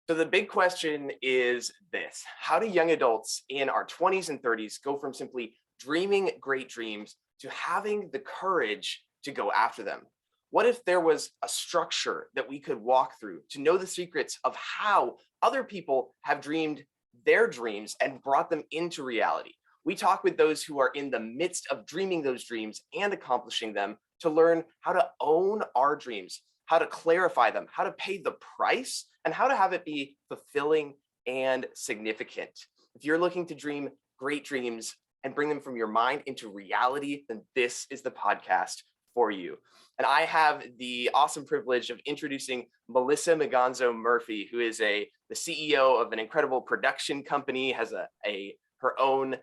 So the big question is this: how do young adults in our 20s and 30s go from simply dreaming great dreams to having the courage to go after them? What if there was a structure that we could walk through to know the secrets of how other people have dreamed their dreams and brought them into reality? We talk with those who are in the midst of dreaming those dreams and accomplishing them to learn how to own our dreams, how to clarify them, how to pay the price, and how to have it be fulfilling and significant. If you're looking to dream great dreams and bring them from your mind into reality, then this is the podcast for you. And I have the awesome privilege of introducing Melissa Muganzo Murphy, who is the CEO of an incredible production company, has her own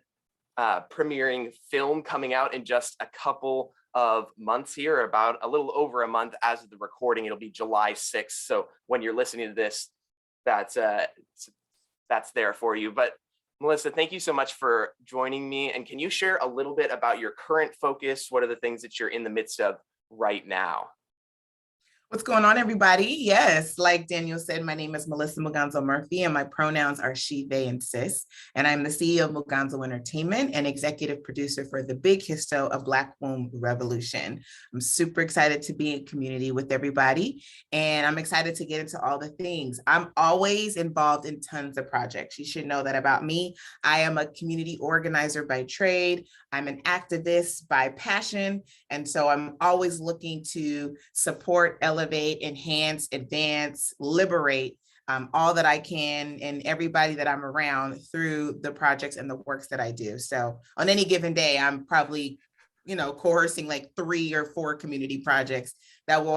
premiering film coming out in just a couple of months here, about a little over a month as of the recording. It'll be July 6th. So when you're listening to this, that's there for you. But Melissa, thank you so much for joining me. And can you share a little bit about your current focus? What are the things that you're in the midst of right now? What's going on, everybody? Yes, like Daniel said, my name is Melissa Muganzo Murphy, and my pronouns are she, they, and sis. And I'm the CEO of Muganzo Entertainment and executive producer for the big histo of Black Womb Revolution. I'm super excited to be in community with everybody, and I'm excited to get into all the things. I'm always involved in tons of projects. You should know that about me. I am a community organizer by trade. I'm an activist by passion. And so I'm always looking to support, elevate, enhance, advance, liberate all that I can and everybody that I'm around through the projects and the works that I do. So on any given day, I'm probably, coercing like 3 or 4 community projects that will,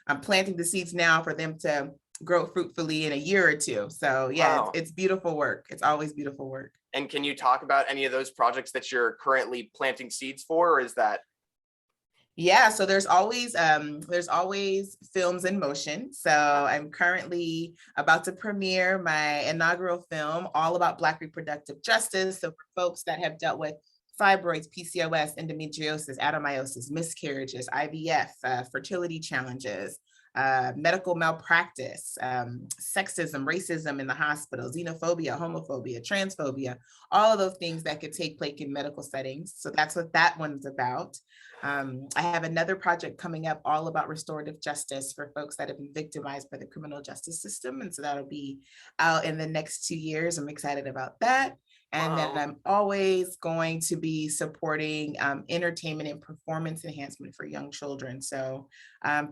I'm planting the seeds now for them to grow fruitfully in a year or two. So yeah, wow. It's beautiful work. It's always beautiful work. And can you talk about any of those projects that you're currently planting seeds for, or is that? Yeah, so there's always films in motion. So I'm currently about to premiere my inaugural film all about Black reproductive justice. So for folks that have dealt with fibroids, PCOS, endometriosis, adenomyosis, miscarriages, IVF, fertility challenges, medical malpractice, sexism, racism in the hospital, xenophobia, homophobia, transphobia, all of those things that could take place in medical settings. So that's what that one's about. I have another project coming up all about restorative justice for folks that have been victimized by the criminal justice system. And so that'll be out in the next 2 years. I'm excited about that. And then I'm always going to be supporting entertainment and performance enhancement for young children. So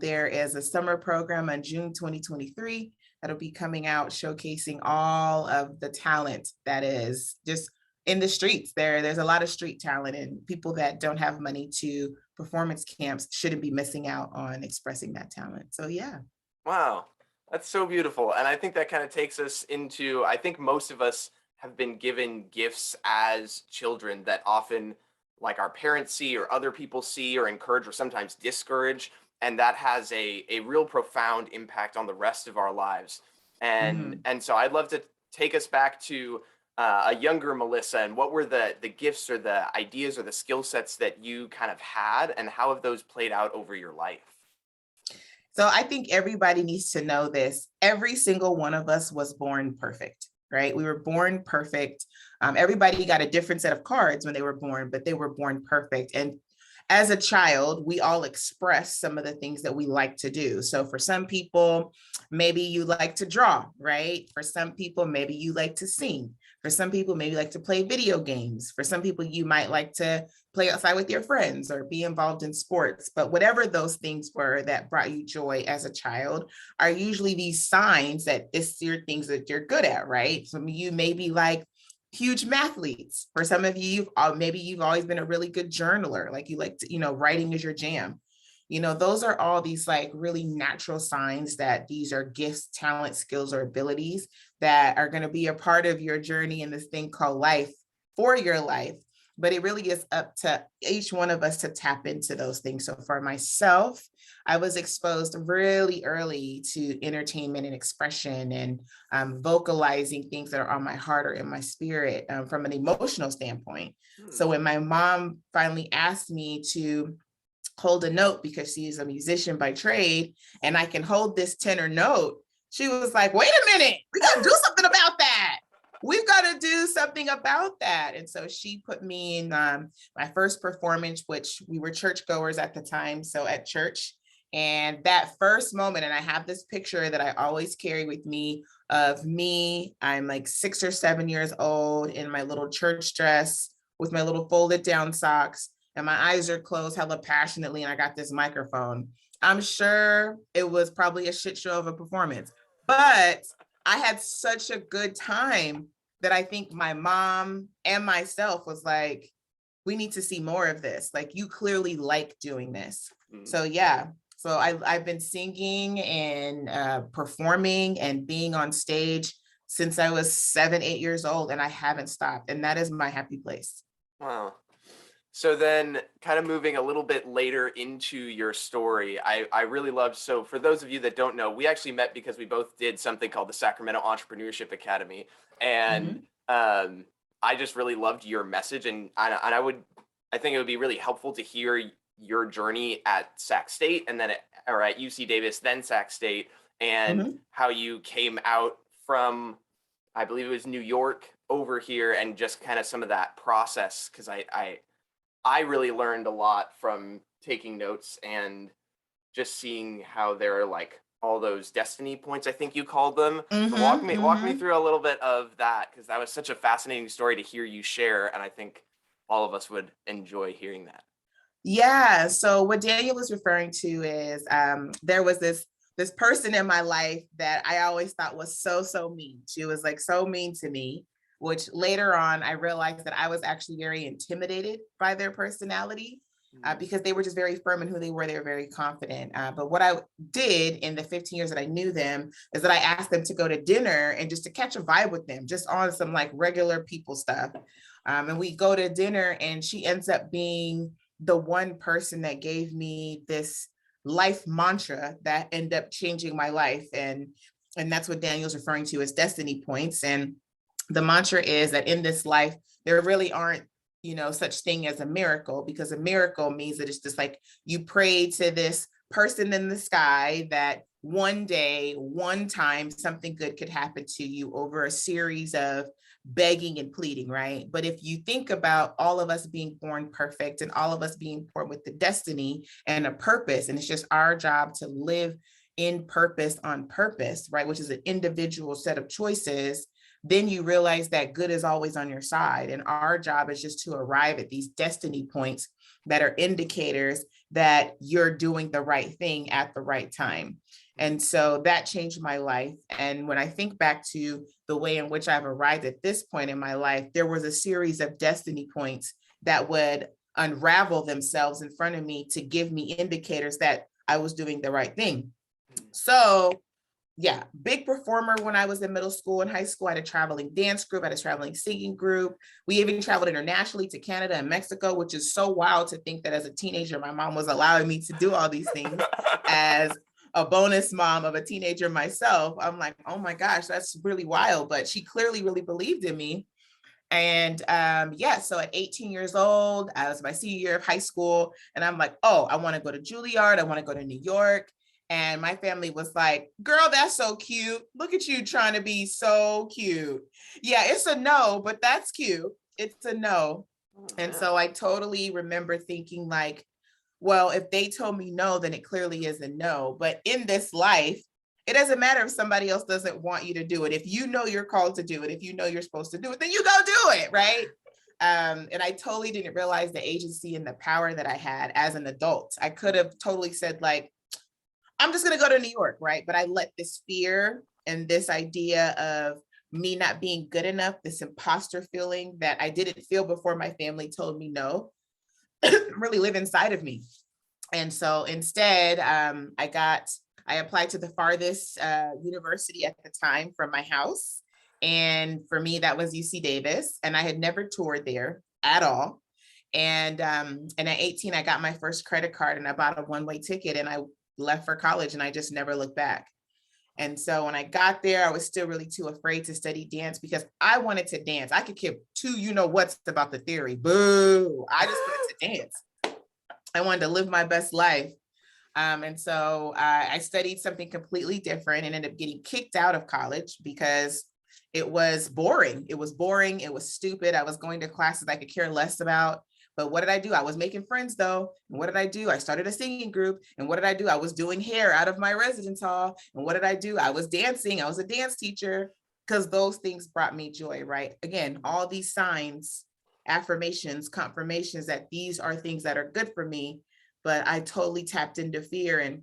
there is a summer program on June 2023 that'll be coming out showcasing all of the talent that is just in the streets. There's a lot of street talent, and people that don't have money to performance camps shouldn't be missing out on expressing that talent. So yeah. Wow, that's so beautiful. And I think that kind of takes us into, I think most of us have been given gifts as children that often like our parents see or other people see or encourage or sometimes discourage. And that has a real profound impact on the rest of our lives. And so I'd love to take us back to a younger Melissa, and what were the gifts or the ideas or the skill sets that you kind of had, and how have those played out over your life? So I think everybody needs to know this. Every single one of us was born perfect, right? We were born perfect. Everybody got a different set of cards when they were born, but they were born perfect. And as a child, we all express some of the things that we like to do. So for some people, maybe you like to draw, right? For some people, maybe you like to sing. For some people, maybe you like to play video games. For some people, you might like to play outside with your friends or be involved in sports. But whatever those things were that brought you joy as a child are usually these signs that it's your things that you're good at, right? Some of you may be like huge mathletes. For some of you, maybe you've always been a really good journaler, like you like to, writing is your jam. Those are all these like really natural signs that these are gifts, talent, skills, or abilities that are going to be a part of your journey in this thing called life for your life. But it really is up to each one of us to tap into those things. So for myself, I was exposed really early to entertainment and expression and vocalizing things that are on my heart or in my spirit from an emotional standpoint. So when my mom finally asked me to hold a note, because she's a musician by trade and I can hold this tenor note, She was like, wait a minute, we got to do something about that. We've got to do something about that. And so she put me in my first performance, which we were churchgoers at the time. So at church. And that first moment, and I have this picture that I always carry with me of me. I'm like 6 or 7 years old in my little church dress with my little folded down socks. And my eyes are closed hella passionately. And I got this microphone. I'm sure it was probably a shit show of a performance, but I had such a good time that I think my mom and myself was like, we need to see more of this. Like, you clearly like doing this. So yeah, so I've been singing and performing and being on stage since I was 7, 8 years old, and I haven't stopped. And that is my happy place. Wow. So then kind of moving a little bit later into your story, I really loved, so for those of you that don't know, we actually met because we both did something called the Sacramento Entrepreneurship Academy. And I just really loved your message. And I think it would be really helpful to hear your journey at Sac State and then at UC Davis, then Sac State, and how you came out from, I believe it was New York over here, and just kind of some of that process. Cause I really learned a lot from taking notes and just seeing how there are like all those destiny points, I think you called them. So walk me through a little bit of that, because that was such a fascinating story to hear you share. And I think all of us would enjoy hearing that. Yeah. So what Daniel was referring to is there was this person in my life that I always thought was so mean. She was like so mean to me, which later on I realized that I was actually very intimidated by their personality because they were just very firm in who they were. They were very confident. But what I did in the 15 years that I knew them is that I asked them to go to dinner and just to catch a vibe with them, just on some like regular people stuff. And we go to dinner, and she ends up being the one person that gave me this life mantra that ended up changing my life. And that's what Daniel's referring to as destiny points. And the mantra is that in this life, there really aren't, such thing as a miracle, because a miracle means that it's just like you pray to this person in the sky that one day, one time, something good could happen to you over a series of begging and pleading, right? But if you think about all of us being born perfect and all of us being born with the destiny and a purpose, and it's just our job to live in purpose on purpose, right? Which is an individual set of choices. Then you realize that good is always on your side. And our job is just to arrive at these destiny points that are indicators that you're doing the right thing at the right time. And so that changed my life. And when I think back to the way in which I've arrived at this point in my life, there was a series of destiny points that would unravel themselves in front of me to give me indicators that I was doing the right thing. So yeah, big performer when I was in middle school and high school. I had a traveling dance group, I had a traveling singing group. We even traveled internationally to Canada and Mexico, which is so wild to think that as a teenager, my mom was allowing me to do all these things. As a bonus mom of a teenager myself, I'm like, oh my gosh, that's really wild. But she clearly really believed in me. And so at 18 years old, I was my senior year of high school, and I'm like, oh, I want to go to Juilliard. I want to go to New York. And my family was like, girl, that's so cute. Look at you trying to be so cute. Yeah, it's a no, but that's cute. It's a no. And so I totally remember thinking like, well, if they told me no, then it clearly is a no. But in this life, it doesn't matter if somebody else doesn't want you to do it. If you know you're called to do it, if you know you're supposed to do it, then you go do it, right? And I totally didn't realize the agency and the power that I had as an adult. I could have totally said like, I'm just going to go to New York, right? But I let this fear and this idea of me not being good enough, this imposter feeling that I didn't feel before my family told me no, really live inside of me. And so instead, I applied to the farthest university at the time from my house. And for me, that was UC Davis. And I had never toured there at all. And at 18, I got my first credit card and I bought a one-way ticket and I left for college, and I just never looked back. And so when I got there, I was still really too afraid to study dance because I wanted to dance. I could care two, what's about the theory. Boo. I just wanted to dance. I wanted to live my best life. And so I studied something completely different and ended up getting kicked out of college because it was boring. It was boring. It was stupid. I was going to classes I could care less about. But what did I do? I was making friends though. And what did I do? I started a singing group. And what did I do? I was doing hair out of my residence hall. And what did I do? I was dancing. I was a dance teacher because those things brought me joy, right? Again, all these signs, affirmations, confirmations that these are things that are good for me, but I totally tapped into fear and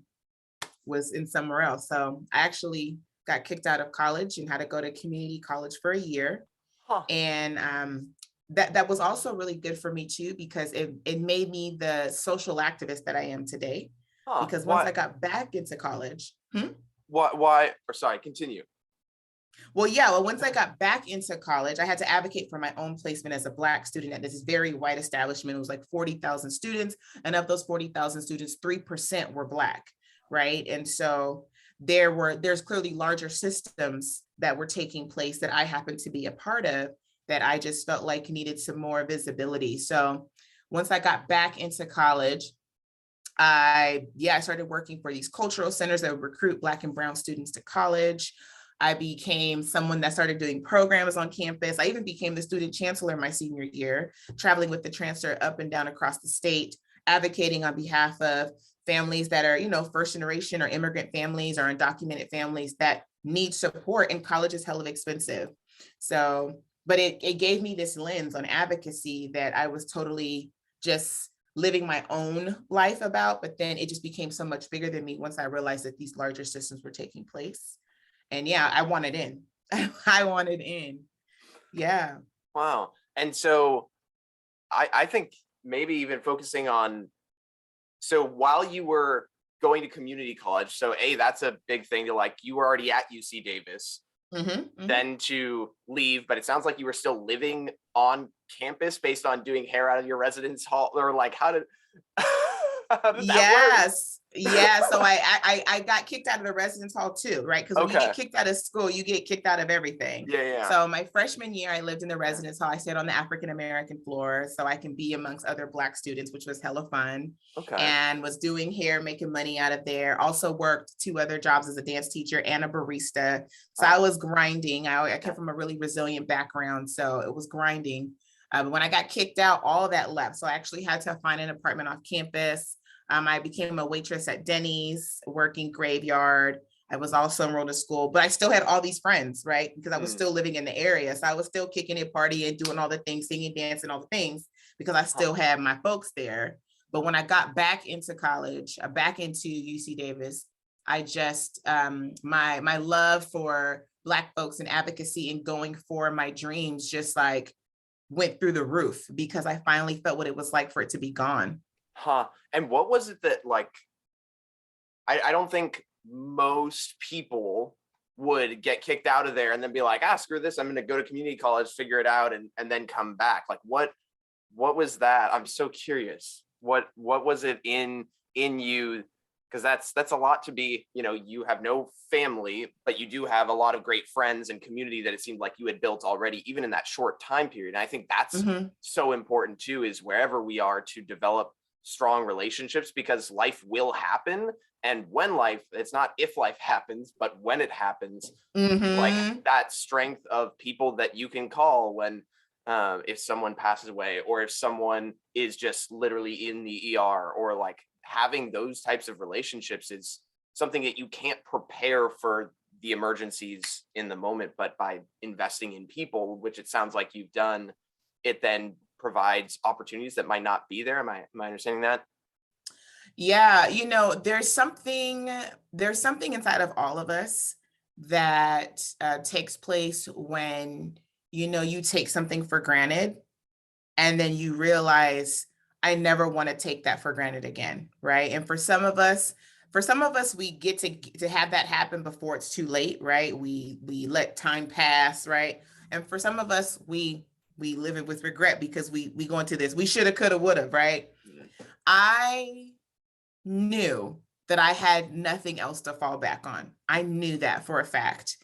was in somewhere else. So I actually got kicked out of college and had to go to community college for a year. Huh. And that was also really good for me too, because it made me the social activist that I am today. Huh. Because once Why? I got back into college, Why? Or sorry, continue. well, once I got back into college, I had to advocate for my own placement as a Black student at this very white establishment. It was like 40,000 students. And of those 40,000 students, 3% were Black, right? And so there's clearly larger systems that were taking place that I happened to be a part of that I just felt like needed some more visibility. So once I got back into college, I started working for these cultural centers that would recruit Black and brown students to college. I became someone that started doing programs on campus. I even became the student chancellor my senior year, traveling with the chancellor up and down across the state, advocating on behalf of families that are, first generation or immigrant families or undocumented families that need support, and college is hella expensive. So, but it gave me this lens on advocacy that I was totally just living my own life about, but then it just became so much bigger than me once I realized that these larger systems were taking place. And yeah, I wanted in. I wanted in. Yeah. Wow. And so I think maybe even focusing on, so while you were going to community college, so that's a big thing to, like, you were already at UC Davis, then to leave, but it sounds like you were still living on campus based on doing hair out of your residence hall, or like, how did how did that work? Yes. Yeah. So I got kicked out of the residence hall too, right? Because when you Okay. get kicked out of school, you get kicked out of everything. Yeah. So my freshman year, I lived in the residence hall. I stayed on the African American floor so I can be amongst other Black students, which was hella fun. Okay. And was doing hair, making money out of there. Also worked 2 other jobs as a dance teacher and a barista. So I was grinding. I came from a really resilient background, so it was grinding. But when I got kicked out, all of that left. So I actually had to find an apartment off campus. I became a waitress at Denny's, working graveyard. I was also enrolled in school, but I still had all these friends, right? Because I was still living in the area. So I was still kicking it, partying, doing all the things, singing, dancing, all the things, because I still had my folks there. But when I got back into college, back into UC Davis, I just, my love for Black folks and advocacy and going for my dreams just like went through the roof, because I finally felt what it was like for it to be gone. Huh. And what was it that, like, I don't think most people would get kicked out of there and then be like, screw this, I'm gonna go to community college, figure it out, and then come back. Like, what was that? I'm so curious. What was it in you? Because that's a lot to be, you have no family, but you do have a lot of great friends and community that it seemed like you had built already, even in that short time period. And I think that's so important too, is wherever we are to develop strong relationships, because life will happen. And when it's not if life happens, but when it happens, like that strength of people that you can call when, if someone passes away, or if someone is just literally in the ER, or like having those types of relationships is something that you can't prepare for the emergencies in the moment, but by investing in people, which it sounds like you've done, it then provides opportunities that might not be there. Am I understanding that? Yeah, there's something inside of all of us that takes place when you take something for granted, and then you realize, I never want to take that for granted again, right? And for some of us, we get to have that happen before it's too late, right? We let time pass, right? And for some of us, we live it with regret because we go into this, we shoulda, coulda, woulda, right? I knew that I had nothing else to fall back on. I knew that for a fact.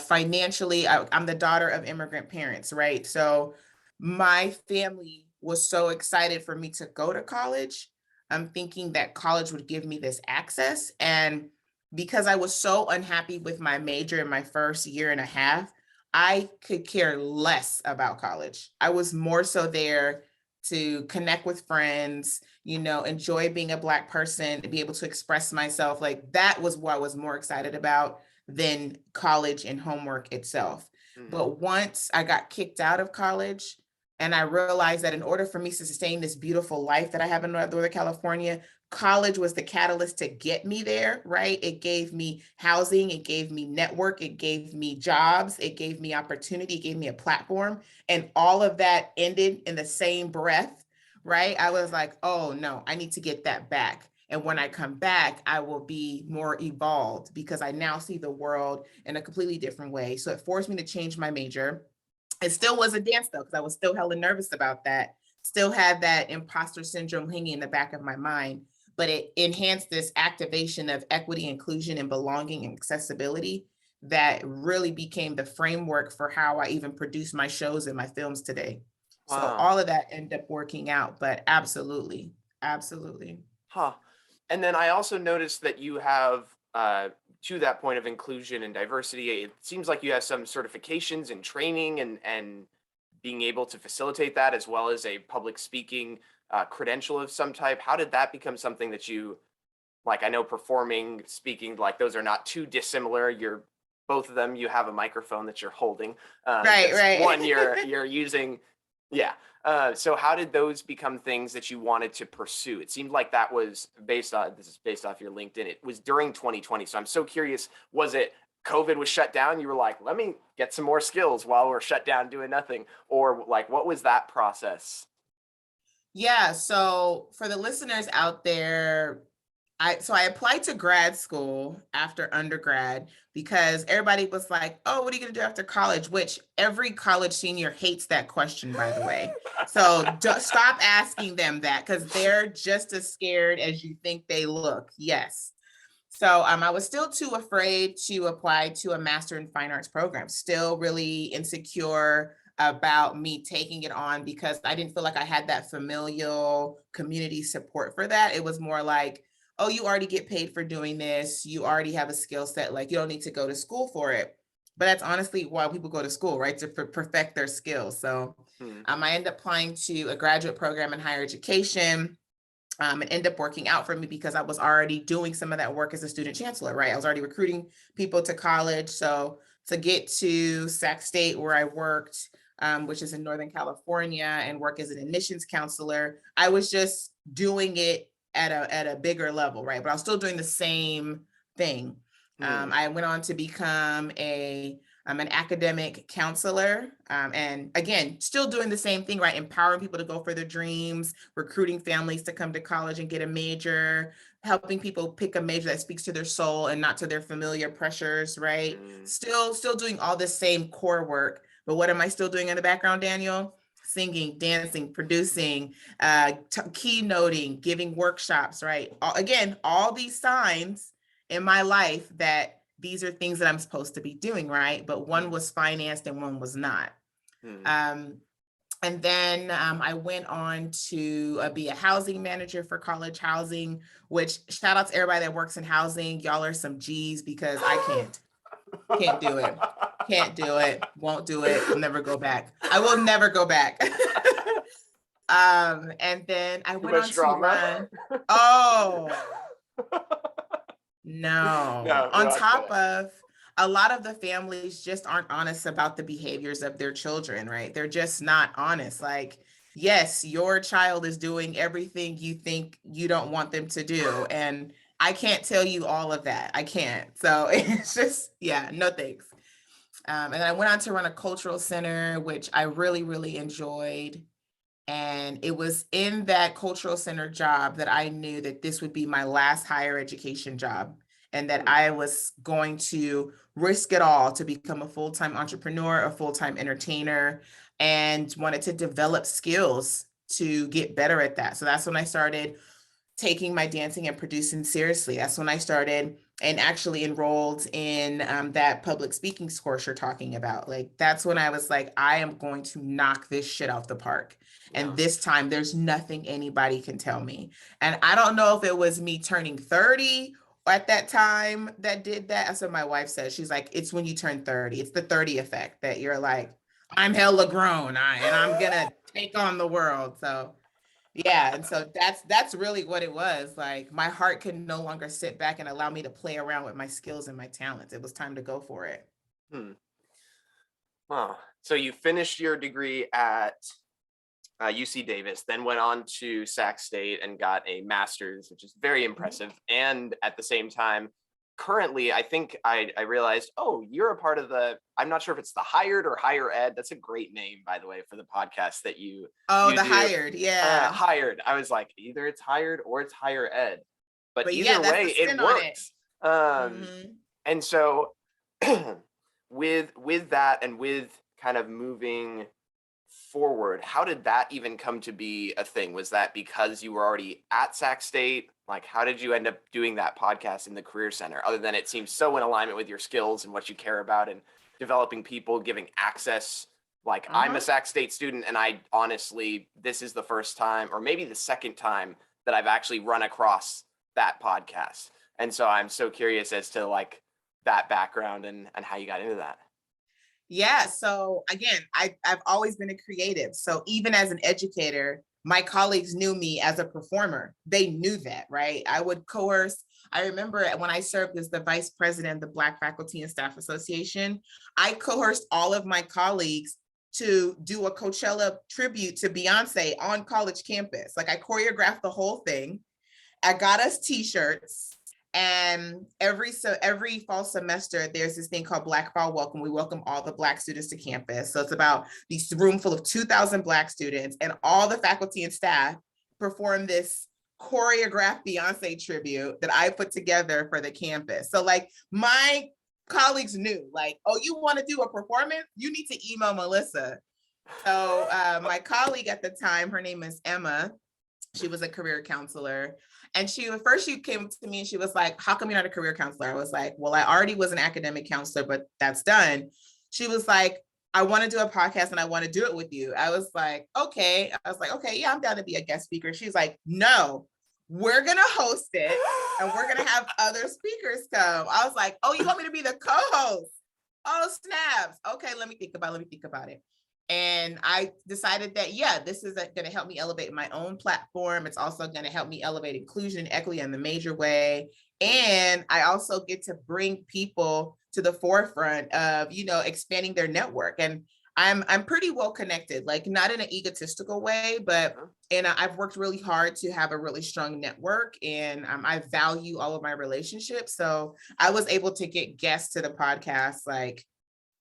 Financially, I'm the daughter of immigrant parents, right? So my family was so excited for me to go to college. I'm thinking that college would give me this access. And because I was so unhappy with my major in my first year and a half, I could care less about college. I was more so there to connect with friends, enjoy being a Black person, to be able to express myself. Like that was what I was more excited about than college and homework itself. Mhm. But once I got kicked out of college, and I realized that in order for me to sustain this beautiful life that I have in Northern California, college was the catalyst to get me there, right? It gave me housing, it gave me network, it gave me jobs, it gave me opportunity, it gave me a platform. And all of that ended in the same breath, right? I was like, oh no, I need to get that back. And when I come back, I will be more evolved because I now see the world in a completely different way. So it forced me to change my major. It still was a dance though, because I was still hella nervous about that. Still had that imposter syndrome hanging in the back of my mind, but it enhanced this activation of equity, inclusion, and belonging and accessibility that really became the framework for how I even produce my shows and my films today. So Wow. all of that ended up working out, but absolutely, absolutely. Huh. And then I also noticed that you have, to that point of inclusion and diversity, it seems like you have some certifications and training and being able to facilitate that, as well as a public speaking credential of some type. How did that become something that you like? I know performing, speaking, like those are not too dissimilar. You're both of them. You have a microphone that you're holding. Right, Just right. one you're using. Yeah. So how did those become things that you wanted to pursue? It seemed like that was based on, this is based off your LinkedIn. It was during 2020. So I'm so curious, was it COVID was shut down? You were like, let me get some more skills while we're shut down doing nothing. Or like, what was that process? Yeah, so for the listeners out there, I applied to grad school after undergrad because everybody was like, "Oh, what are you going to do after college?" Which every college senior hates that question, by the way. So stop asking them that because they're just as scared as you think they look. Yes. So I was still too afraid to apply to a Master in Fine Arts program, still really insecure about me taking it on because I didn't feel like I had that familial community support for that. It was more like, oh, you already get paid for doing this. You already have a skill set. Like you don't need to go to school for it. But that's honestly why people go to school, right? To perfect their skills. So Hmm. I ended up applying to a graduate program in higher education. It ended up working out for me because I was already doing some of that work as a student chancellor, right? I was already recruiting people to college. So to get to Sac State, where I worked, which is in Northern California, and work as an admissions counselor, I was just doing it at a bigger level, right? But I was still doing the same thing. Hmm. I went on to become I'm an academic counselor. And again, still doing the same thing, right? Empowering people to go for their dreams, recruiting families to come to college and get a major, helping people pick a major that speaks to their soul and not to their familiar pressures, right? Hmm. Still doing all the same core work. But what am I still doing in the background, Daniel? Singing, dancing, producing, keynoting, giving workshops, right? Again, all these signs in my life that these are things that I'm supposed to be doing, right? But one Hmm. was financed and one was not. Hmm. Um, and then I went on to be a housing manager for college housing, which shout out to everybody that works in housing. Y'all are some G's because I can't do it. Can't do it. Won't do it. Will never go back. I will never go back. And then I Too went on much to drama. run. Oh, no. No, On I top bet. of a lot of the families just aren't honest about the behaviors of their children, right? They're just not honest. Like, yes, your child is doing everything you think you don't want them to do. And I can't tell you all of that. I can't. So it's just, yeah, no thanks. And then I went on to run a cultural center, which I really, really enjoyed. And it was in that cultural center job that I knew that this would be my last higher education job and that Hmm. I was going to risk it all to become a full-time entrepreneur, a full-time entertainer, and wanted to develop skills to get better at that. So that's when I started taking my dancing and producing seriously. That's when I started and actually enrolled in that public speaking course you're talking about. Like, that's when I was like, I am going to knock this shit off the park. Yeah. And this time, there's nothing anybody can tell me. And I don't know if it was me turning 30 at that time that did that. That's what my wife says. She's like, it's when you turn 30. It's the 30 effect that you're like, I'm hella grown, and I'm gonna take on the world. So yeah, and so that's really what it was. Like, my heart can no longer sit back and allow me to play around with my skills and my talents. It was time to go for it. Hmm. Wow. So you finished your degree at UC Davis, then went on to Sac State and got a master's, which is very impressive. And at the same time, currently, I think I realized, oh, you're a part of the, I'm not sure if it's the Hired or Higher Ed. That's a great name, by the way, for the podcast that Oh, you the do. Hired, yeah. Hired. I was like, either it's Hired or it's Higher Ed. But But yeah, either that's way, the it spin on it. works. And so with that and with kind of moving forward, how did that even come to be a thing? Was that because you were already at Sac State? Like, how did you end up doing that podcast in the Career Center, other than it seems so in alignment with your skills and what you care about and developing people, giving access? Like, I'm a Sac State student, and I honestly, this is the first time, or maybe the second time, that I've actually run across that podcast. And so I'm so curious as to like that background and how you got into that. Yeah. So again, I've always been a creative. So even as an educator, my colleagues knew me as a performer. They knew that, right? I would coerce. I remember when I served as the vice president of the Black Faculty and Staff Association, I coerced all of my colleagues to do a Coachella tribute to Beyonce on college campus. Like, I choreographed the whole thing. I got us t-shirts. And every fall semester, there's this thing called Black Fall Welcome. We welcome all the Black students to campus. So it's about this room full of 2,000 Black students, and all the faculty and staff perform this choreographed Beyonce tribute that I put together for the campus. So like, my colleagues knew, like, oh, you want to do a performance? You need to email Melissa. So my colleague at the time, her name is Emma. She was a career counselor. And she came to me and she was like, how come you're not a career counselor? I was like, well, I already was an academic counselor, but that's done. She was like, I want to do a podcast and I want to do it with you. I was like, okay. Yeah, I'm down to be a guest speaker. She's like, no, we're going to host it and we're going to have other speakers come. I was like, oh, you want me to be the co-host? Oh, snaps. Okay, let me think about it. And I decided that, yeah, this is going to help me elevate my own platform. It's also going to help me elevate inclusion and equity in the major way. And I also get to bring people to the forefront of, expanding their network. And I'm pretty well connected, like, not in an egotistical way, but I've worked really hard to have a really strong network, and I value all of my relationships. So I was able to get guests to the podcast, like,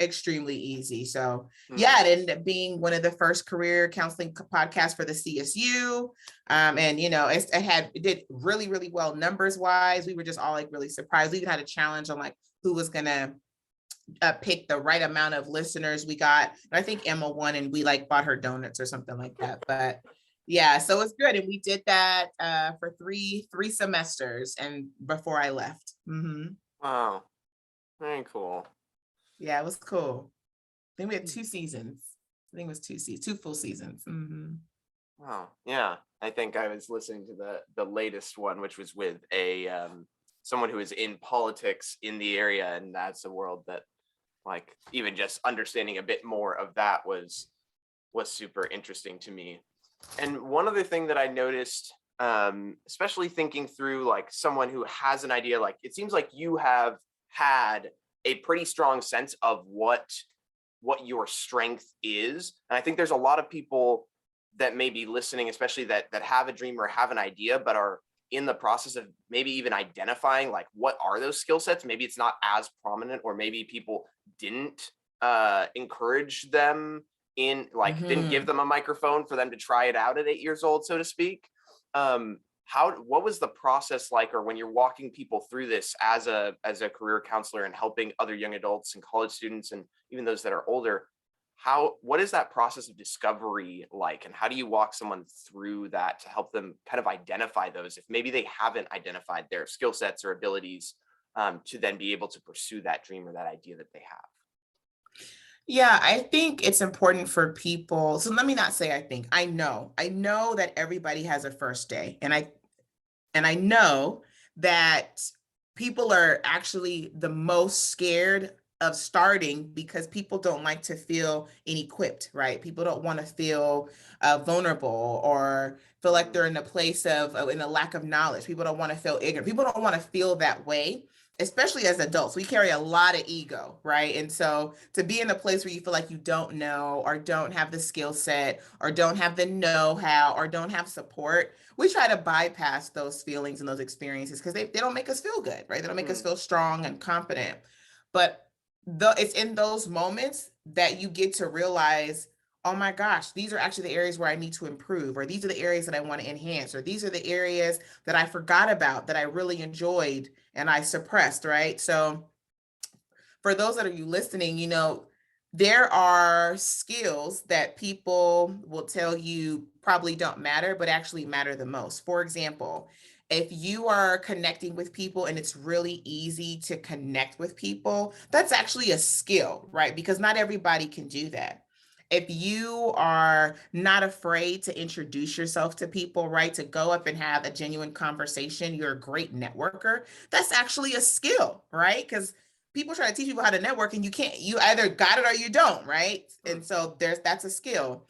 extremely easy. So yeah, it ended up being one of the first career counseling podcasts for the CSU. And it did really, really well numbers wise. We were just all like really surprised. We even had a challenge on like who was gonna pick the right amount of listeners we got. And I think Emma won, and we like bought her donuts or something like that. But yeah, so it's good. And we did that for three semesters and before I left. Wow, very cool. Yeah, it was cool. I think we had 2 seasons. I think it was 2 full seasons. Wow. Yeah. I think I was listening to the latest one, which was with a someone who is in politics in the area, and that's a world that, like, even just understanding a bit more of that was super interesting to me. And one other thing that I noticed, especially thinking through like someone who has an idea, like it seems like you have had a pretty strong sense of what your strength is. And I think there's a lot of people that may be listening, especially that have a dream or have an idea, but are in the process of maybe even identifying like what are those skill sets. Maybe it's not as prominent, or maybe people didn't encourage them in like didn't give them a microphone for them to try it out at 8 years old, so to speak. What was the process like, or when you're walking people through this as a career counselor and helping other young adults and college students and even those that are older, what is that process of discovery like, and how do you walk someone through that to help them kind of identify those if maybe they haven't identified their skill sets or abilities to then be able to pursue that dream or that idea that they have. Yeah, I think it's important for people. So let me not say I think. I know that everybody has a first day. And I know that people are actually the most scared of starting because people don't like to feel inequipped, right? People don't want to feel vulnerable or feel like Mm, they're in a place of in a lack of knowledge. People don't want to feel ignorant. People don't want to feel that way, especially as adults. We carry a lot of ego, right? And so to be in a place where you feel like you don't know or don't have the skill set or don't have the know-how or don't have support, we try to bypass those feelings and those experiences because they don't make us feel good, right? They don't make us mm, feel strong and confident. But it's in those moments that you get to realize, oh my gosh, these are actually the areas where I need to improve, or these are the areas that I want to enhance, or these are the areas that I forgot about that I really enjoyed and I suppressed, right? So for those that are you listening, there are skills that people will tell you probably don't matter, but actually matter the most. For example, if you are connecting with people and it's really easy to connect with people, that's actually a skill, right? Because not everybody can do that. If you are not afraid to introduce yourself to people, right? To go up and have a genuine conversation, you're a great networker. That's actually a skill, right? Because people try to teach people how to network and you either got it or you don't, right? mm, And so that's a skill.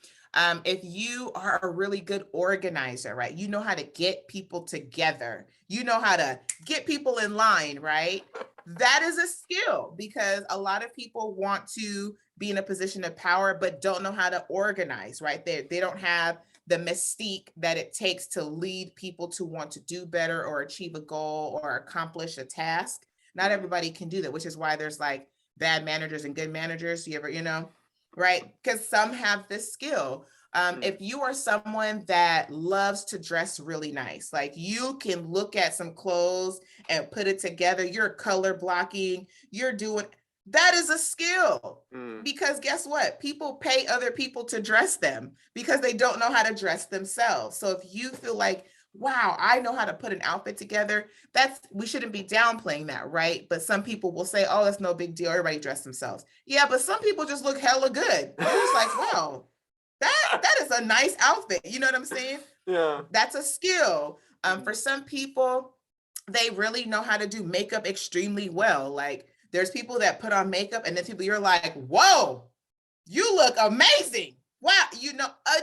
If you are a really good organizer, right? You know how to get people together. You know how to get people in line, right? That is a skill because a lot of people want to be in a position of power, but don't know how to organize, right? They don't have the mystique that it takes to lead people to want to do better or achieve a goal or accomplish a task. Not mm, everybody can do that, which is why there's like bad managers and good managers. You ever, right? Because some have this skill. mm, If you are someone that loves to dress really nice, like you can look at some clothes and put it together, you're color blocking, you're doing that is a skill. mm, Because guess what? People pay other people to dress them because they don't know how to dress themselves. So if you feel like, wow, I know how to put an outfit together, we shouldn't be downplaying that, right? But some people will say, oh, that's no big deal. Everybody dress themselves. Yeah, but some people just look hella good. You're just like, wow, that is a nice outfit. You know what I'm saying? yeah. That's a skill. For Mm, some people, they really know how to do makeup extremely well. Like there's people that put on makeup and then people you're like, whoa, you look amazing. Wow,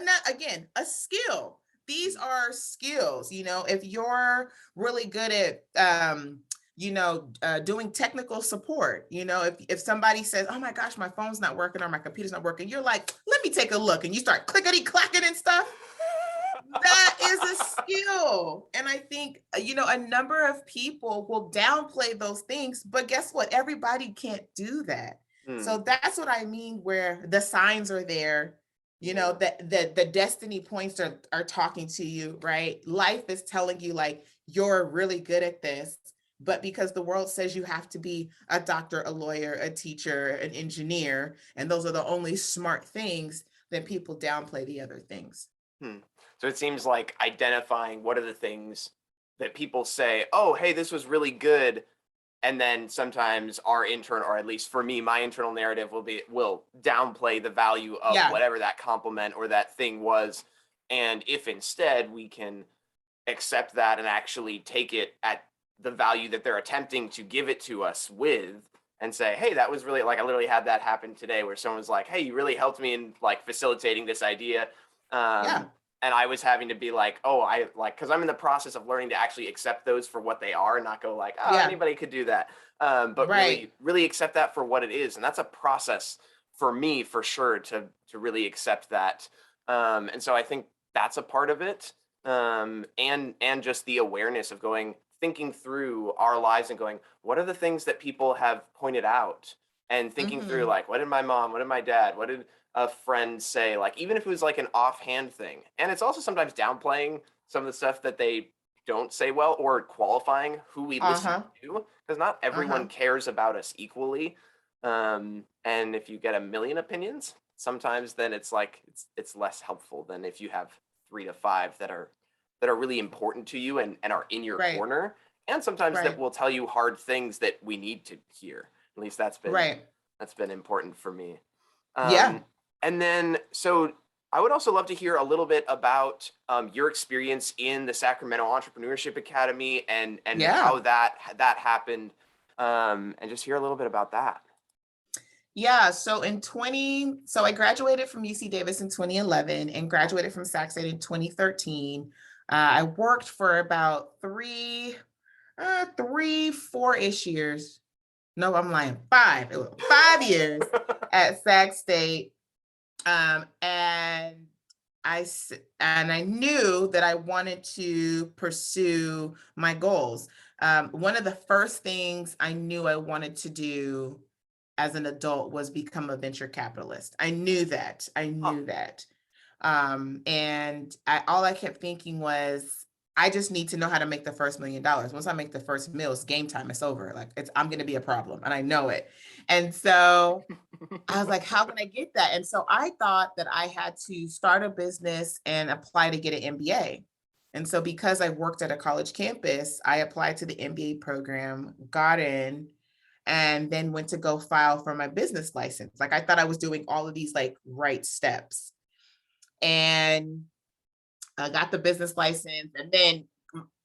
not again, a skill. These mm, are skills, if you're really good at doing technical support, if somebody says, oh my gosh, my phone's not working or my computer's not working, you're like, let me take a look, and you start clickety clacking and stuff. That is a skill. And I think, a number of people will downplay those things, but guess what? Everybody can't do that. mm, So that's what I mean, where the signs are there, yeah. that the destiny points are talking to you, right? Life is telling you like you're really good at this, but because the world says you have to be a doctor, a lawyer, a teacher, an engineer, and those are the only smart things, then people downplay the other things. Hmm. So it seems like identifying what are the things that people say, oh, hey, this was really good. And then sometimes our internal, or at least for me, my internal narrative will downplay the value of Yeah. whatever that compliment or that thing was. And if instead we can accept that and actually take it at the value that they're attempting to give it to us with, and say, hey, that was really, like, I literally had that happen today where someone's like, hey, you really helped me in like facilitating this idea. Yeah. And I was having to be like, oh, I like, because I'm in the process of learning to actually accept those for what they are and not go like, oh, Yeah. anybody could do that. But Right. really accept that for what it is. And that's a process for me for sure to really accept that. And so I think that's a part of it. And just the awareness of thinking through our lives and going, what are the things that people have pointed out? And thinking through Hmm. like, what did my mom, what did my dad, what did a friend say, like even if it was like an offhand thing. And it's also sometimes downplaying some of the stuff that they don't say well, or qualifying who we listen Uh-huh. to, because not everyone Uh-huh. cares about us equally. And if you get a million opinions, sometimes then it's like it's less helpful than if you have 3 to 5 that are really important to you and are in your Right. corner. and sometimes that Right. will tell you hard things that we need to hear. At least Right. that's been important for me. Yeah. And then, so I would also love to hear a little bit about your experience in the Sacramento Entrepreneurship Academy and Yeah. how that happened, and just hear a little bit about that. Yeah. So I graduated from UC Davis in 2011 and graduated from Sac State in 2013. I worked for about 4-ish years. No, I'm lying. 5. It was 5 years at Sac State. And I knew that I wanted to pursue my goals. One of the first things I knew I wanted to do as an adult was become a venture capitalist. I knew that. Huh. And all I kept thinking was, I just need to know how to make the first $1 million. Once I make the first meal, it's game time. It's over. Like I'm going to be a problem, and I know it. And so I was like, how can I get that? And so I thought that I had to start a business and apply to get an MBA. And so because I worked at a college campus, I applied to the MBA program, got in, and then went to go file for my business license. Like I thought I was doing all of these like right steps. And I got the business license and then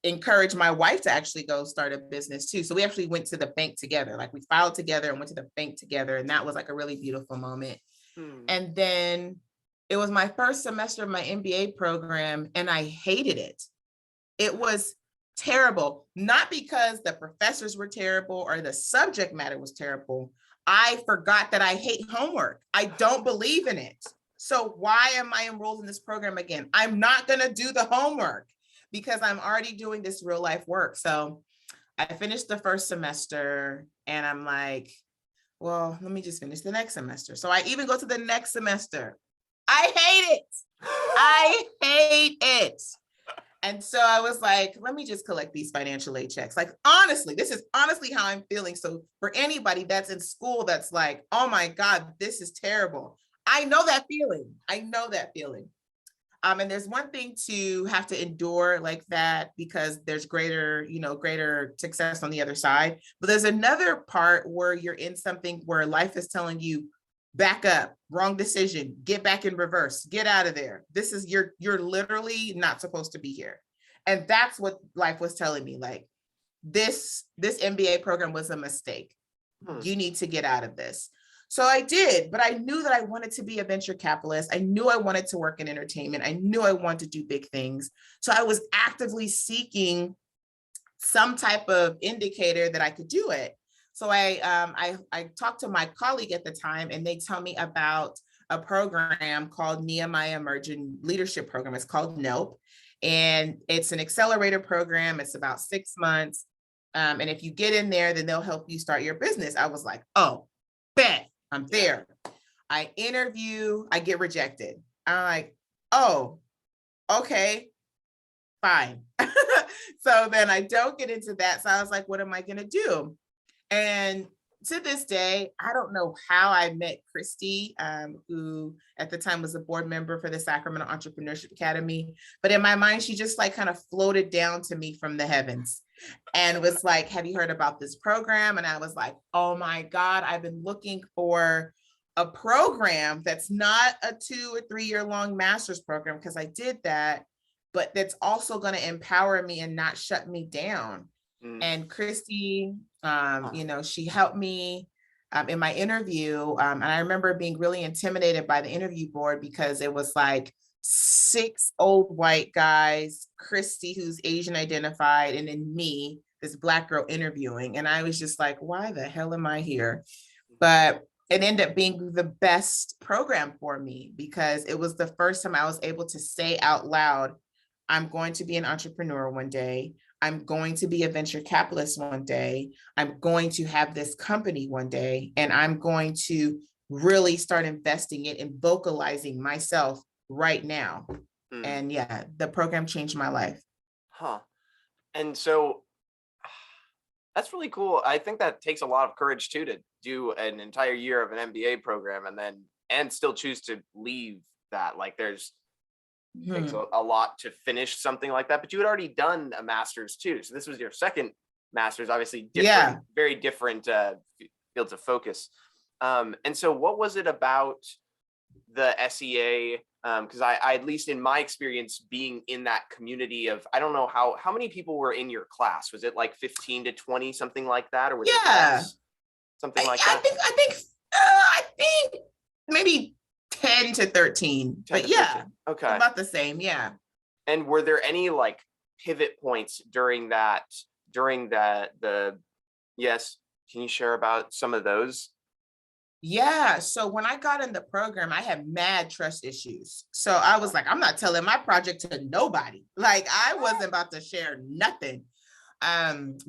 encouraged my wife to actually go start a business too. So we actually went to the bank together. Like we filed together and went to the bank together. And that was like a really beautiful moment. And then it was my first semester of my MBA program and I hated it. It was terrible, not because the professors were terrible or the subject matter was terrible. I forgot that I hate homework. I don't believe in it. So why am I enrolled in this program again? I'm not going to do the homework because I'm already doing this real life work. So I finished the first semester and I'm like, well, let me just finish the next semester. So I even go to the next semester. I hate it. I hate it. And so I was like, let me just collect these financial aid checks. Like, honestly, this is honestly how I'm feeling. So for anybody that's in school, that's like, oh my God, this is terrible. I know that feeling. I know that feeling. And there's one thing to have to endure like that because there's greater success on the other side. But there's another part where you're in something where life is telling you, back up, wrong decision, get back in reverse, get out of there. This is you're literally not supposed to be here. And that's what life was telling me. Like this MBA program was a mistake. You need to get out of this. So I did, but I knew that I wanted to be a venture capitalist. I knew I wanted to work in entertainment. I knew I wanted to do big things. So I was actively seeking some type of indicator that I could do it. So I talked to my colleague at the time and they tell me about a program called Nehemiah Emerging Leadership Program. It's called NELP. And it's an accelerator program. It's about 6 months. And if you get in there, then they'll help you start your business. I was like, oh, bet I'm there. I interview, I get rejected. I'm like, oh, okay, fine. So then I don't get into that. So I was like, what am I going to do? And to this day, I don't know how I met Christy, who at the time was a board member for the Sacramento Entrepreneurship Academy. But in my mind, she just like kind of floated down to me from the heavens and was like, have you heard about this program? And I was like, oh my God, I've been looking for a program that's not a 2 or 3 year long master's program, because I did that, but that's also going to empower me and not shut me down. And Christy, she helped me in my interview. And I remember being really intimidated by the interview board because it was like 6 old white guys, Christy, who's Asian identified, and then me, this Black girl interviewing. And I was just like, why the hell am I here? But it ended up being the best program for me because it was the first time I was able to say out loud, I'm going to be an entrepreneur one day. I'm going to be a venture capitalist one day. I'm going to have this company one day, and I'm going to really start investing it and vocalizing myself right now. And yeah, the program changed my life. And so that's really cool. I think that takes a lot of courage too, to do an entire year of an MBA program and still choose to leave that. Like takes a lot to finish something like that, but you had already done a master's too. So this was your second master's, obviously Yeah. very different fields of focus. And so what was it about the SEA? Because I, at least in my experience, being in that community of, I don't know how many people were in your class. Was it like 15 to 20, something like that? Or was it Yeah. less? Something like I that? think I think maybe 10 to 13. 10 But to yeah, 13. Okay. about the same. Yeah. And were there any like pivot points during the yes, can you share about some of those? Yeah. So when I got in the program, I had mad trust issues. So I was like, I'm not telling my project to nobody. Like I wasn't about to share nothing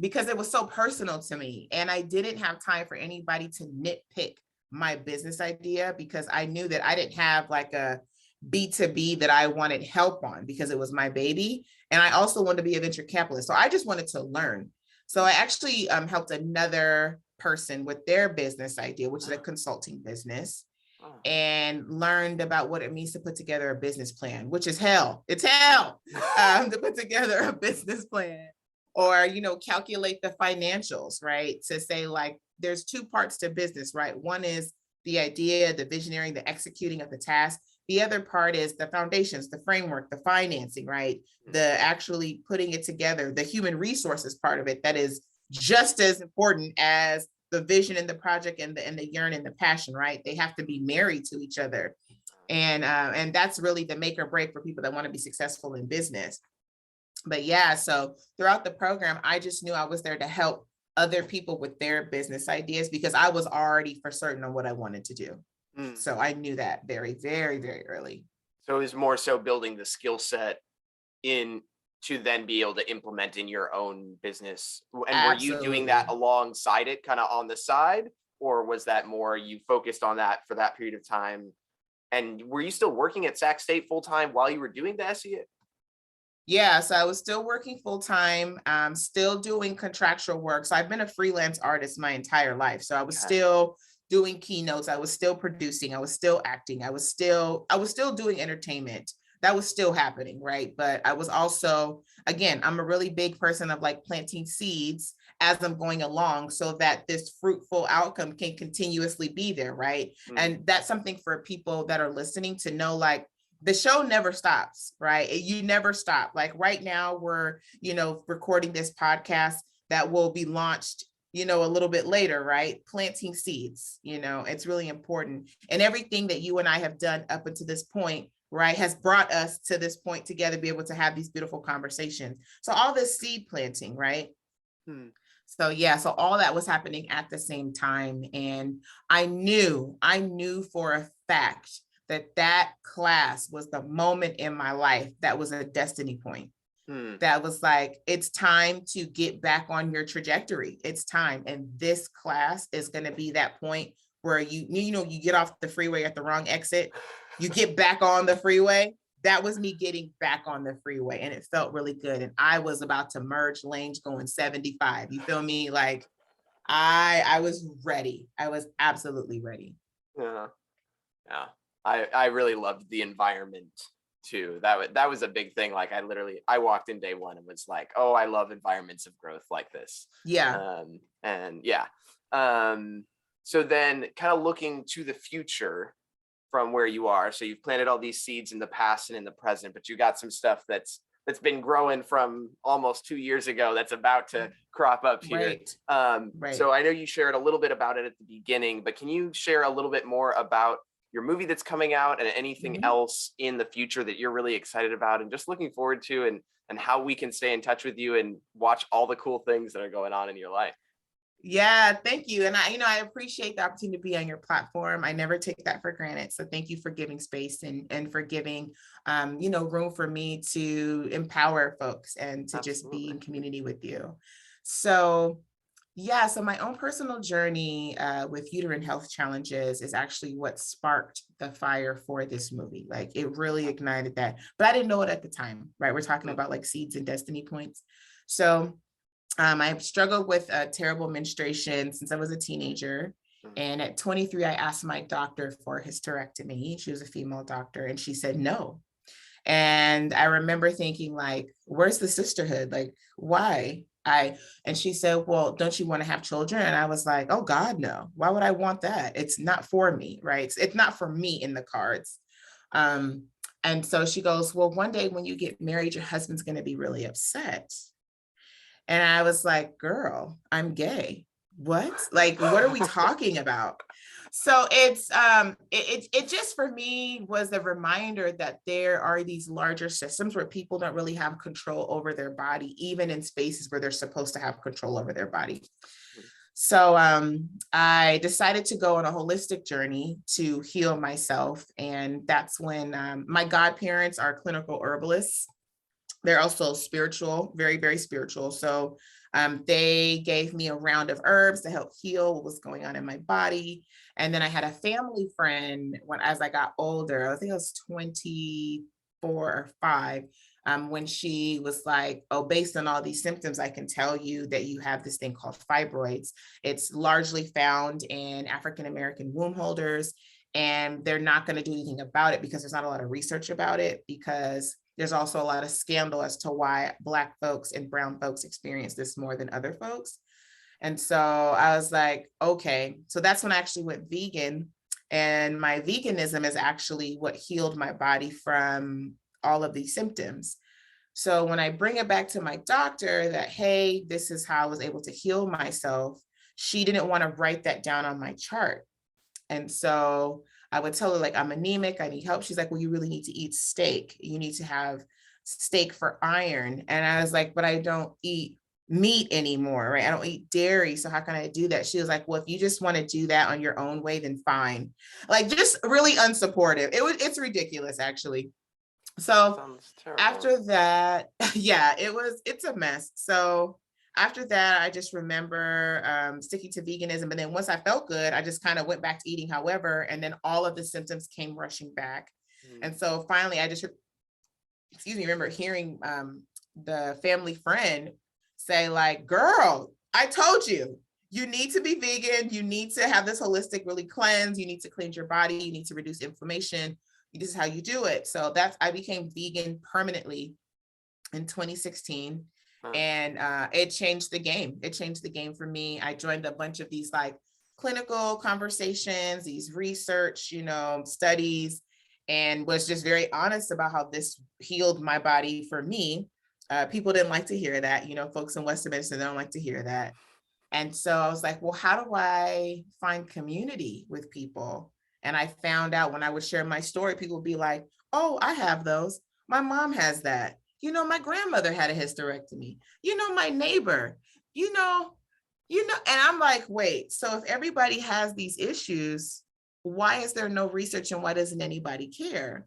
because it was so personal to me. And I didn't have time for anybody to nitpick my business idea because I knew that I didn't have like a B2B that I wanted help on because it was my baby. And I also wanted to be a venture capitalist. So I just wanted to learn. So I actually helped another person with their business idea, which is a consulting business, and learned about what it means to put together a business plan, which is hell. It's hell to put together a business plan or, calculate the financials, right? To say like, there's two parts to business, right? One is the idea, the visionary, the executing of the task. The other part is the foundations, the framework, the financing, right? The actually putting it together, the human resources part of it that is just as important as the vision and the project and the yearn and the passion, right? They have to be married to each other. And that's really the make or break for people that want to be successful in business. But yeah, so throughout the program, I just knew I was there to help other people with their business ideas because I was already for certain on what I wanted to do. So I knew that very, very, very early. So it was more so building the skill set in to then be able to implement in your own business. And were you doing that Absolutely. alongside it, kind of on the side, or was that more you focused on that for that period of time? And were you still working at Sac State full time while you were doing the SEA? Yeah, so I was still working full time, still doing contractual work. So I've been a freelance artist my entire life. So I was still doing keynotes, I was still producing, I was still acting, I was still doing entertainment. That was still happening, right? But I was also, again, I'm a really big person of like planting seeds as I'm going along so that this fruitful outcome can continuously be there, right? And that's something for people that are listening to know, like, the show never stops, right? You never stop. Like right now we're, recording this podcast that will be launched, a little bit later, right? Planting seeds, it's really important. And everything that you and I have done up until this point, right, has brought us to this point together, be able to have these beautiful conversations. So all this seed planting, right? So yeah, so all that was happening at the same time. And I knew for a fact that class was the moment in my life that was a destiny point. That was like, it's time to get back on your trajectory. It's time. And this class is going to be that point where you get off the freeway at the wrong exit, you get back on the freeway. That was me getting back on the freeway and it felt really good. And I was about to merge lanes going 75. You feel me? Like I was ready. I was absolutely ready. Yeah. I really loved the environment too. That was a big thing. Like I walked in day one and was like, oh, I love environments of growth like this. Yeah. And yeah. So then kind of looking to the future from where you are. So you've planted all these seeds in the past and in the present, but you got some stuff that's been growing from almost 2 years ago that's about to crop up here. Right. So I know you shared a little bit about it at the beginning, but can you share a little bit more about your movie that's coming out and anything else in the future that you're really excited about and just looking forward to, and how we can stay in touch with you and watch all the cool things that are going on in your life? Yeah, thank you. And I appreciate the opportunity to be on your platform. I never take that for granted. So thank you for giving space and for giving, room for me to empower folks and to just be in community with you. So yeah, so my own personal journey with uterine health challenges is actually what sparked the fire for this movie. Like it really ignited that, but I didn't know it at the time, right? We're talking about like seeds and destiny points. So I've struggled with terrible menstruation since I was a teenager. And at 23, I asked my doctor for a hysterectomy. She was a female doctor and she said no. And I remember thinking like, where's the sisterhood? Like, why? And she said, well, don't you want to have children? And I was like, oh God, no. Why would I want that? It's not for me, right? It's not for me in the cards. Um, and so she goes, well, one day when you get married, your husband's going to be really upset. And I was like, girl, I'm gay. What? Like, what are we talking about? So it just for me was a reminder that there are these larger systems where people don't really have control over their body, even in spaces where they're supposed to have control over their body. So I decided to go on a holistic journey to heal myself. And that's when my godparents are clinical herbalists. They're also spiritual, very, very spiritual. So they gave me a round of herbs to help heal what was going on in my body. And then I had a family friend when, as I got older, I think I was 24 or 5, when she was like, oh, based on all these symptoms, I can tell you that you have this thing called fibroids. It's largely found in African-American womb holders, and they're not going to do anything about it because there's not a lot of research about it, because there's also a lot of scandal as to why Black folks and brown folks experience this more than other folks. And so I was like, okay. So that's when I actually went vegan. And my veganism is actually what healed my body from all of these symptoms. So when I bring it back to my doctor that, hey, this is how I was able to heal myself, she didn't want to write that down on my chart. And so I would tell her, like, I'm anemic, I need help. She's like, well, you really need to eat steak. You need to have steak for iron. And I was like, but I don't eat meat anymore, right? I don't eat dairy. So how can I do that? She was like, well, if you just want to do that on your own way, then fine. Like, just really unsupportive. It's ridiculous, actually. So after that, yeah, it's a mess. So after that, I just remember sticking to veganism. And then once I felt good, I just kind of went back to eating however, and then all of the symptoms came rushing back. And so finally, I just, remember hearing the family friend say, like, girl, I told you, you need to be vegan. You need to have this holistic really cleanse. You need to cleanse your body. You need to reduce inflammation. This is how you do it. So I became vegan permanently in 2016. And it changed the game. It changed the game for me. I joined a bunch of these like clinical conversations, these research, studies, and was just very honest about how this healed my body for me. People didn't like to hear that, folks in Western medicine, they don't like to hear that. And so I was like, well, how do I find community with people? And I found out when I would share my story, people would be like, oh, I have those. My mom has that. My grandmother had a hysterectomy. My neighbor, and I'm like, wait, so if everybody has these issues, why is there no research and why doesn't anybody care?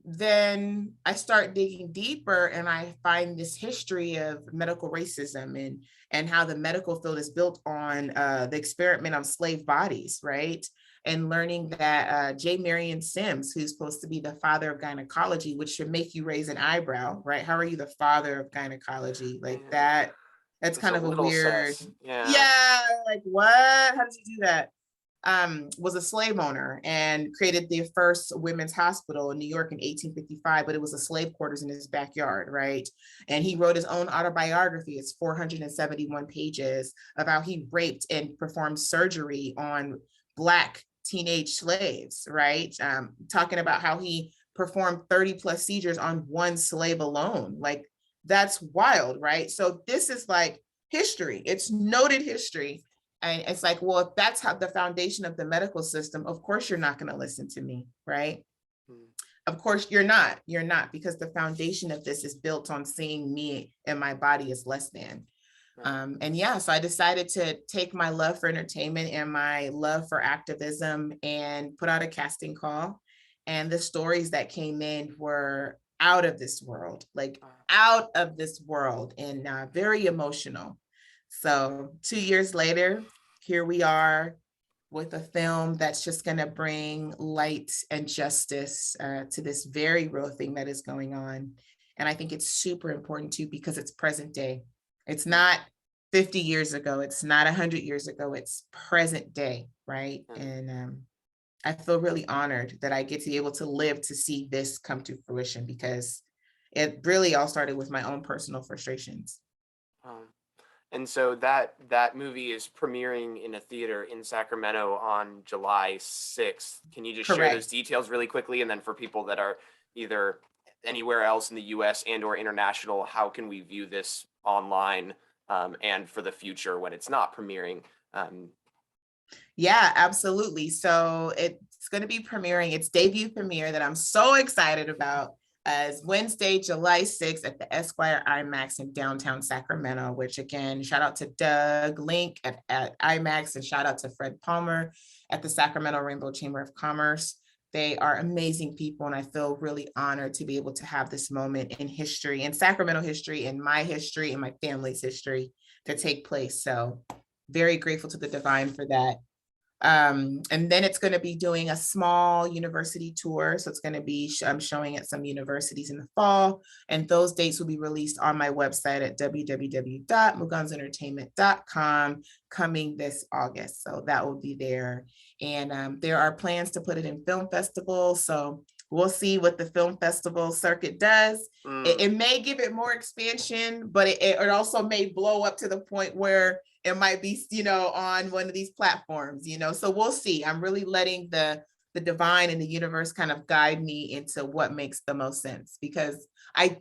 Then I start digging deeper and I find this history of medical racism and how the medical field is built on the experiment on slave bodies, right? And learning that J. Marion Sims, who's supposed to be the father of gynecology, which should make you raise an eyebrow, right? How are you the father of gynecology? Like that, that's kind of a weird, yeah, like what? How did you do that? Was a slave owner and created the first women's hospital in New York in 1855, but it was a slave quarters in his backyard, right? And he wrote his own autobiography. It's 471 pages of how he raped and performed surgery on Black teenage slaves, right? Talking about how he performed 30 plus seizures on one slave alone. Like, that's wild, right? So this is like history. It's noted history. And it's like, well, if that's how the foundation of the medical system, of course, you're not going to listen to me, right? Of course, you're not, because the foundation of this is built on seeing me and my body as less than. And yeah, so I decided to take my love for entertainment and my love for activism and put out a casting call. And the stories that came in were out of this world, like out of this world, and very emotional. So 2 years later, here we are with a film that's just going to bring light and justice to this very real thing that is going on. And I think it's super important too, because it's present day. It's not 50 years ago. It's not 100 years ago. It's present day, right? And I feel really honored that I get to be able to live to see this come to fruition, because it really all started with my own personal frustrations. Um, and so that movie is premiering in a theater in Sacramento on July 6th. Can you just share those Correct. details really quickly? And then for people that are either anywhere else in the US and or international, how can we view this online, and for the future when it's not premiering? Um, Yeah, absolutely. So it's going to be premiering its debut premiere that I'm so excited about as Wednesday, July 6th at the Esquire IMAX in downtown Sacramento, which again, shout out to Doug Link at IMAX and shout out to Fred Palmer at the Sacramento Rainbow Chamber of Commerce. They are amazing people, and I feel really honored to be able to have this moment in history, in Sacramento history, in my history, in my family's history to take place. So very grateful to the divine for that. And then it's going to be doing a small university tour. So it's going to be showing at some universities in the fall. And those dates will be released on my website at www.muganzoentertainment.com coming this August. So that will be there. And there are plans to put it in film festivals. So we'll see what the film festival circuit does. It may give it more expansion, but it also may blow up to the point where it might be, on one of these platforms, so we'll see. I'm really letting the divine and the universe kind of guide me into what makes the most sense, because I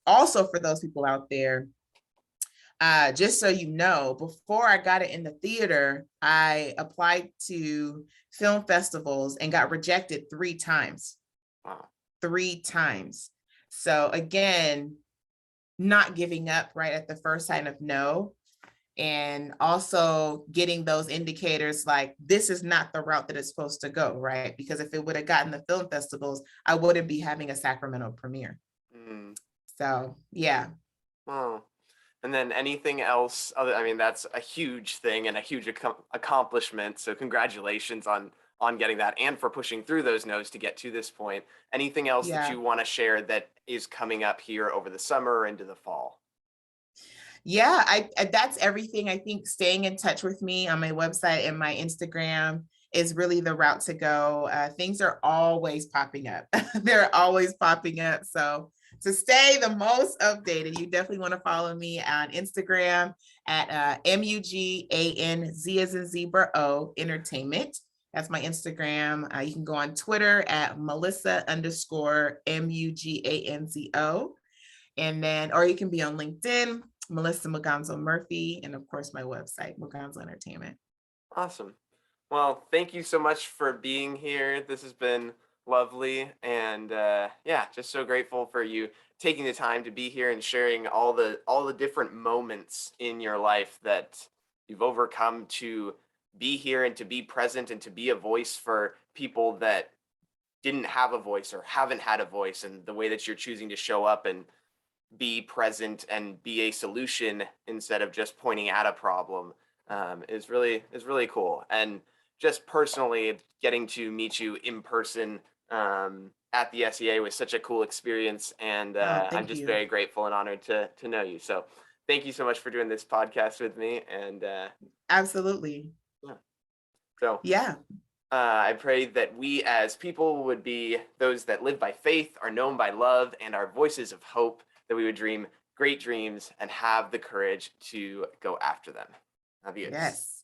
also, for those people out there, just so you know, before I got it in the theater, I applied to film festivals and got rejected 3 times. wow. 3 times. So again, not giving up right at the first sign of no, and also getting those indicators like this is not the route that it's supposed to go, right? Because if it would have gotten the film festivals, I wouldn't be having a Sacramento premiere. Mm. So yeah. Oh. And then anything else other, I mean, that's a huge thing and a huge accomplishment. So congratulations on getting that and for pushing through those no's to get to this point. Anything else that Yeah. you want to share that is coming up here over the summer or into the fall? Yeah, that's everything. I think staying in touch with me on my website and my Instagram is really the route to go. Things are always popping up. They're always popping up. So to stay the most updated, you definitely want to follow me on Instagram at MUGANZ as in zebra O Entertainment. That's my Instagram. You can go on Twitter at Melissa_MUGANZO. And then, or you can be on LinkedIn, Melissa Muganzo Murphy, and of course my website, Muganzo Entertainment. Awesome. Well, thank you so much for being here. This has been lovely, and yeah, just so grateful for you taking the time to be here and sharing all the different moments in your life that you've overcome to be here and to be present and to be a voice for people that didn't have a voice or haven't had a voice, and the way that you're choosing to show up and be present and be a solution instead of just pointing at a problem, is really cool. And just personally, getting to meet you in person, at the SEA was such a cool experience, and Oh, I'm thank just you. very grateful and honored to know you. So, thank you so much for doing this podcast with me, and Absolutely. yeah. So Yeah. I pray that we as people would be those that live by faith, are known by love, and are voices of hope, that we would dream great dreams and have the courage to go after them. Adios. Yes.